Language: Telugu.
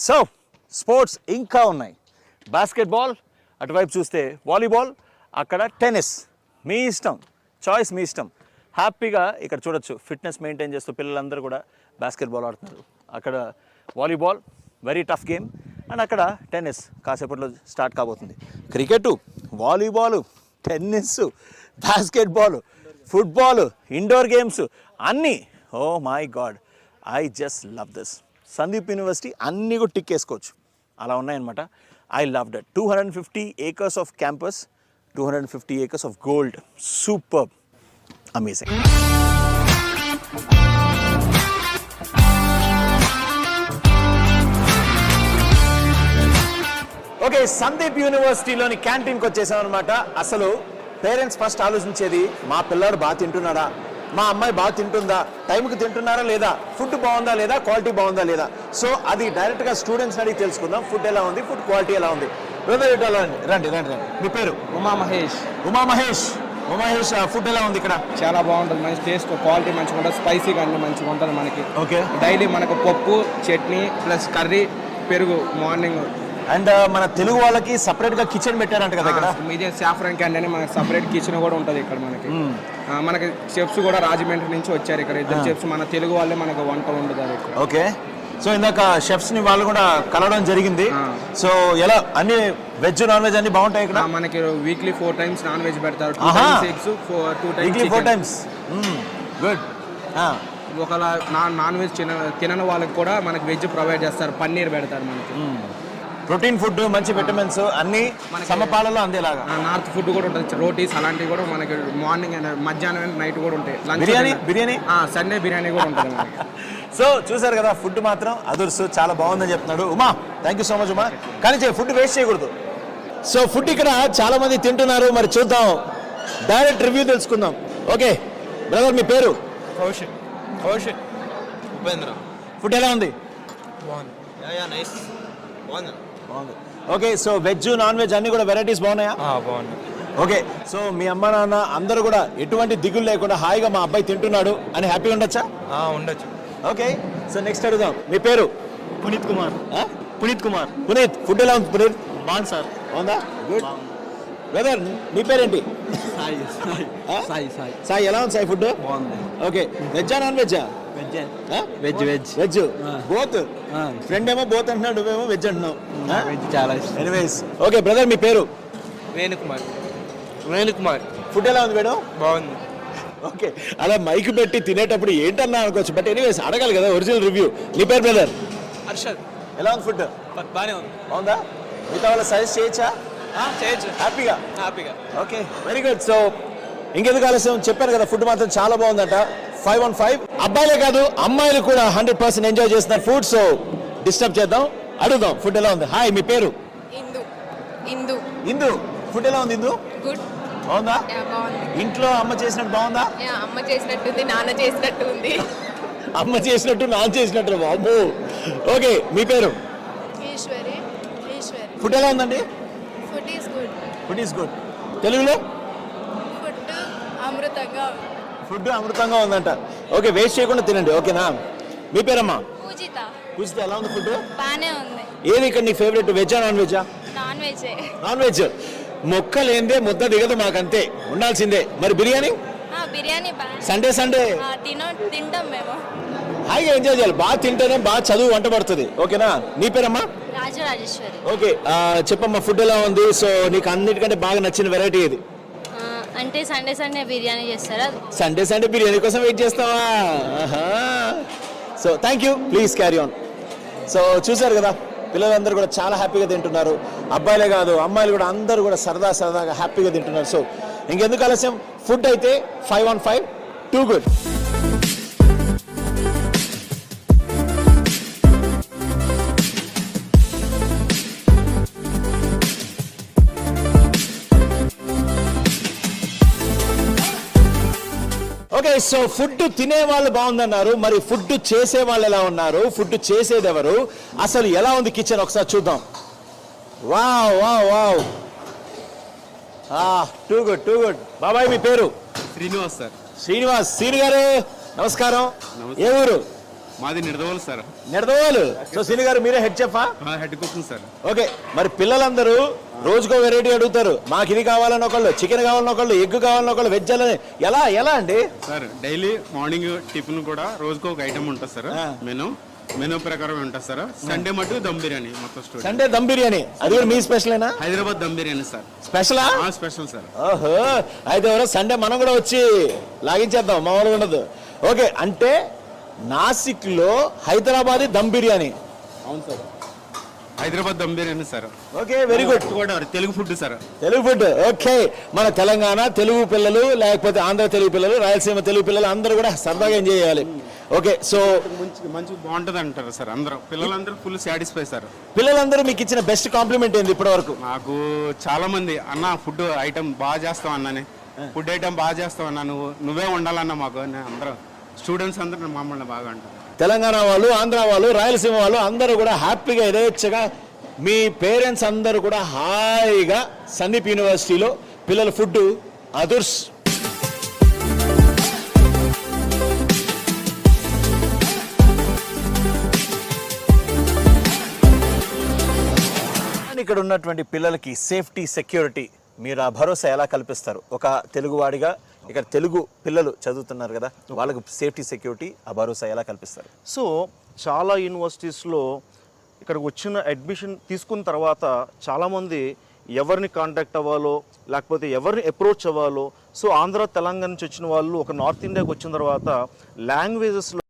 సో స్పోర్ట్స్ ఇంకా ఉన్నాయి. బాస్కెట్బాల్, అటువైపు చూస్తే వాలీబాల్, అక్కడ టెన్నిస్. మీ ఇష్టం, చాయిస్ మీ ఇష్టం. హ్యాపీగా ఇక్కడ చూడొచ్చు ఫిట్నెస్ మెయింటైన్ చేస్తూ పిల్లలందరూ కూడా బాస్కెట్బాల్ ఆడుతున్నారు. అక్కడ volleyball very tough game, and అక్కడ టెన్నిస్ కాసేపట్లో స్టార్ట్ కాబోతుంది. Cricket, volleyball, tennis, basketball, football, indoor games అన్నీ. Oh my God, I just love this. Sandeep university అన్నీ కూడా టిక్ వేసుకోవచ్చు, అలా ఉన్నాయన్నమాట. I love that. 250 acres of campus, 250 acres of gold. Super, amazing. Okay, Sandeep యూనివర్సిటీలోని క్యాంటీన్కి వచ్చేసాం అనమాట. అసలు పేరెంట్స్ ఫస్ట్ ఆలోచించేది మా పిల్లాడు బాగా తింటున్నాడా, మా అమ్మాయి బాగా తింటుందా, టైంకి తింటున్నారా లేదా, ఫుడ్ బాగుందా లేదా, క్వాలిటీ బాగుందా లేదా. సో అది డైరెక్ట్గా స్టూడెంట్స్ అడిగి తెలుసుకుందాం. ఫుడ్ ఎలా ఉంది, ఫుడ్ క్వాలిటీ ఎలా ఉంది. రండి రండి రండి. మీ పేరు? ఉమా మహేష్. ఉమా మహేష్. మహేష్, ఫుడ్ ఎలా ఉంది ఇక్కడ? చాలా బాగుంటుంది, మంచి టేస్ట్, క్వాలిటీ మంచిగా ఉంటుంది, స్పైసీగా అన్ని మంచిగా ఉంటుంది మనకి. ఓకే, డైలీ మనకు పప్పు, చట్నీ ప్లస్ కర్రీ, పెరుగు మార్నింగ్. అండ్ మన తెలుగు వాళ్ళకి సపరేట్గా కిచెన్ పెట్టారంట కదా ఇక్కడ? ఇదే సాఫ్రాన్ క్యాంటీన్ అని మనకి సపరేట్ కిచెన్ కూడా ఉంటుంది ఇక్కడ మనకి. మనకి చెఫ్స్ కూడా రాజమండ్రి నుంచి వచ్చారు ఇక్కడ, ఇద్దరు చెఫ్స్. మన తెలుగు వాళ్ళే మనకు వంట వండుతారు ఇక్కడ. ఓకే, సో ఇందాక షెఫ్స్ ని వాళ్ళు కూడా కలవడం జరిగింది. సో ఎలా, అన్ని వెజ్ నాన్ వెజ్ అన్ని బాగుంటాయి ఇక్కడ? మనకి వీక్లీ 4 times నాన్ వెజ్ పెడతారు, 2 times గుడ్. ఒకవేళ నాన్ వెజ్ తినని వాళ్ళకి కూడా మనకి వెజ్ ప్రొవైడ్ చేస్తారు, పన్నీర్ పెడతారు మనకి. ప్రోటీన్ ఫుడ్, మంచి విటమిన్స్ అన్ని సమపాలలో అందేలాగా. నార్త్ ఫుడ్ కూడా ఉంటుంది, రోటీస్ అలాంటివి కూడా మనకి మార్నింగ్ అండ్ మధ్యాహ్నం నైట్ కూడా ఉంటాయి. బిర్యానీ సండే బిర్యానీ కూడా ఉంటుంది మనకి. సో చూసారు కదా, ఫుడ్ మాత్రం అదుర్సు, చాలా బాగుందని చెప్తున్నాడు. Uma, thank you so much Uma. కానీ ఫుడ్ వేస్ట్ చేయకూడదు. సో ఫుడ్ ఇక్కడ చాలా మంది తింటున్నారు, మరి చూద్దాం, డైరెక్ట్ రివ్యూ తెలుసుకుందాం. ఓకే బ్రదర్, మీ పేరు? కౌశిక్. ఉపేంద్ర. ఫుడ్ ఎలా ఉంది? బాగుంది. నైస్, బాగుంది. Okay, so veg non veg అన్ని కూడా వెరైటీస్ బాగున్నాయా? బాగుంది. ఓకే, సో మీ అమ్మ నాన్న అందరూ కూడా ఎటువంటి దిగులు లేకుండా హాయిగా మా అబ్బాయి తింటున్నాడు అని హ్యాపీగా ఉండొచ్చా? ఉండొచ్చు. ఓకే, సో నెక్స్ట్ అడుగుదాం. మీ పేరు? పునీత్ కుమార్. పునీత్, ఫుడ్ ఎలా ఉంది పునీత్? బాగుంది సార్. బాగుందా? గుడ్. బ్రదర్, మీ పేరేంటి? సాయి. ఎలా ఉంది సాయి ఫుడ్? బాగుంది. ఓకే, వెజ్జా నాన్ వెజ్జా? వెజ్. బోత్. ఫ్రెండ్ ఏమో బోత్ అంటున్నాడు, నువ్వేమో వెజ్ అంటున్నావు. వెజ్ చాలా ఇష్టం. ఎనీవేస్, ఓకే బ్రదర్, మీ పేరు? వేణుకుమార్. ఫుడ్ ఎలా ఉంది మేడం? బాగుంది. ఓకే, అలా మైక్ పెట్టి తినేటప్పుడు ఏంటన్నా అనుకోవచ్చు, బట్ ఎనీవేస్ అడగాలి కదా ఒరిజినల్ రివ్యూ. నీ పేరు బ్రదర్? హర్షద్. ఎలా ఉంది ఫుడ్? బాగానే ఉంది. బాగుందా? మిగతా వాళ్ళ సజెస్ట్ చేయొచ్చా? చేయొచ్చు. హ్యాపీగా. Okay, very good. సో ఇంకెందుకు ఆలస్యం, చెప్పాను కదా ఫుడ్ మాత్రం చాలా బాగుందట. 5 on 5. అబ్బాయిలే కాదు అమ్మాయిలు కూడా 100% ఎంజాయ్ చేస్తున్నారు ఫుడ్. సో డిస్టర్బ్ చేద్దాం, అడుగుదాం ఫుడ్ ఎలా ఉంది. హాయ్, మీ పేరు? ఇందు. ఫుడ్ ఎలా ఉంది ఇందు? గుడ్. బాగుందా? బాగుంది. ఇంట్లో అమ్మ చేసినట్టు బాగుందా? అమ్మ చేసినట్టుంది, నాన్న చేసినట్టు ఉంది. అమ్మ చేసినట్టు, నాన్న చేసినట్టు. బాబు. ఓకే, మీ పేరు? ఈశ్వరి. ఫుడ్ ఎలా ఉందండి? Food is good. తెలుగులో? ఫుడ్ అమృతంగా ఉందంట. ఓకే, వేస్ట్ చేయకుండా తినండి, ఓకేనా? మీ పేరమ్మా? పూజిత. ఎలా ఉంది ఫుడ్? బానే ఉంది. ఏది ఇక్కడ నీ ఫేవరెట్, వెజ్జా నాన్ వెజ్జా? Non veg. మొక్కలేందే ముద్ద దిగదు, మాకంతే ఉండాల్సిందే. మరి బిర్యానీ? సండే తింటాం మేము. హాయిగా ఎంజాయ్ చేయాలి, బాగా తింటేనే బాగా చదువు వంట పడుతుంది, ఓకేనా? నీ పేరమ్మా? రాజరాజేశ్వరి. ఓకే, చెప్పమ్మా ఫుడ్ ఎలా ఉంది? సో నీకు అన్నిటికంటే బాగా నచ్చిన వెరైటీ ఏది? అంటే సండే బిర్యానీ చేస్తారా? సండే బిర్యానీ కోసం వెయిట్ చేస్తావా? So thank you, please carry on. So చూసారు కదా, పిల్లలందరూ కూడా చాలా హ్యాపీగా తింటున్నారు. అబ్బాయిలే కాదు అమ్మాయిలు కూడా అందరూ కూడా సరదాగా హ్యాపీగా తింటున్నారు. సో ఇంకెందుకు ఆలస్యం, ఫుడ్ అయితే 5 on 5, too good. Okay, so food తినే వాళ్ళు బాగుందన్నారు, మరి ఫుడ్ చేసే వాళ్ళు ఎలా ఉన్నారు? ఫుడ్ చేసేది ఎవరు? అసలు ఎలా ఉంది కిచెన్ ఒకసారి చూద్దాం. వావ్. Too good. బాబాయ్, మీ పేరు? శ్రీనివాస్ సార్. శ్రీనివాస్ గారు, నమస్కారం. ఏ ఊరు? మాది నిర్దవల్ సార్. నిడదవాలు. సో శ్రీని గారు మీరే హెడ్ చెఫా? Head cooking sir. ఓకే, మరి పిల్లలందరూ రోజుకో వెరైటీ అడుగుతారు. మాకు ఇది కావాలని ఒకళ్ళు, చికెన్ కావాలని ఒకళ్ళు, ఎగ్ కావాలని ఒకళ్ళు, వెజ్ అని. ఎలా అండి సార్ డైలీ మార్నింగ్ టిఫిన్ కూడా రోజుకో ఒక ఐటమ్ ఉంటుంది సార్. మెనూ ప్రకారం ఉంటుంది సార్. సండే మటుకు దమ్ బిర్యానీ మొత్తం స్టోర్. సండే దమ్ బిర్యానీ, అది కూడా మీ స్పెషలేనా? హైదరాబాద్ దమ్ బిర్యానీ సార్. స్పెషలా? Special sir. ఓహో, అయితే ఎవరో సండే మనం కూడా వచ్చి లాగించేద్దాం, మామూలుగా ఉండదు. ఓకే, అంటే నాసిక్లో హైదరాబాదీ దమ్ బిర్యానీ. అవును sir, Hyderabad dum biryani sir. Okay, very good. కూడా Telugu food sir. Telugu food. Okay, మన తెలంగాణ తెలుగు పిల్లలు, లేకపోతే ఆంధ్ర తెలుగు పిల్లలు, రాయలసీమ తెలుగు పిల్లలు అందరూ కూడా సరదాగా ఎంజాయ్ చేయాలి. ఓకే, సో మంచి బాగుంటుంది అంటారు సార్. అందరూ పిల్లలందరూ ఫుల్ సాటిస్ఫై సార్. పిల్లలందరూ మీకు ఇచ్చిన బెస్ట్ కాంప్లిమెంట్ ఏంది ఇప్పటి వరకు? నాకు చాలా మంది అన్న ఫుడ్ ఐటమ్ బాగా చేస్తావు అన్నని, ఫుడ్ ఐటమ్ బాగా చేస్తావు అన్న, నువ్వే ఉండాలన్న మాకు అందరూ స్టూడెంట్స్ అందరూ మమ్మల్ని బాగా అంటారు. తెలంగాణ వాళ్ళు, ఆంధ్ర వాళ్ళు, రాయలసీమ వాళ్ళు అందరూ కూడా హ్యాపీగా యథేచ్ఛగా మీ పేరెంట్స్ అందరూ కూడా హాయిగా సందీప్ యూనివర్సిటీలో పిల్లల ఫుడ్ అదుర్స్. ఇక్కడ ఉన్నటువంటి పిల్లలకి సేఫ్టీ, సెక్యూరిటీ మీరు ఆ భరోసా ఎలా కల్పిస్తారు? ఒక తెలుగువాడిగా ఇక్కడ తెలుగు పిల్లలు చదువుతున్నారు కదా, వాళ్ళకు సేఫ్టీ, సెక్యూరిటీ ఆ భరోసా ఎలా కల్పిస్తారు? సో చాలా యూనివర్సిటీస్లో ఇక్కడికి వచ్చిన అడ్మిషన్ తీసుకున్న తర్వాత చాలామంది ఎవరిని కాంటాక్ట్ అవ్వాలో లేకపోతే ఎవరిని అప్రోచ్ అవ్వాలో, సో ఆంధ్ర తెలంగాణ నుంచి వచ్చిన వాళ్ళు ఒక నార్త్ ఇండియాకి వచ్చిన తర్వాత లాంగ్వేజెస్లో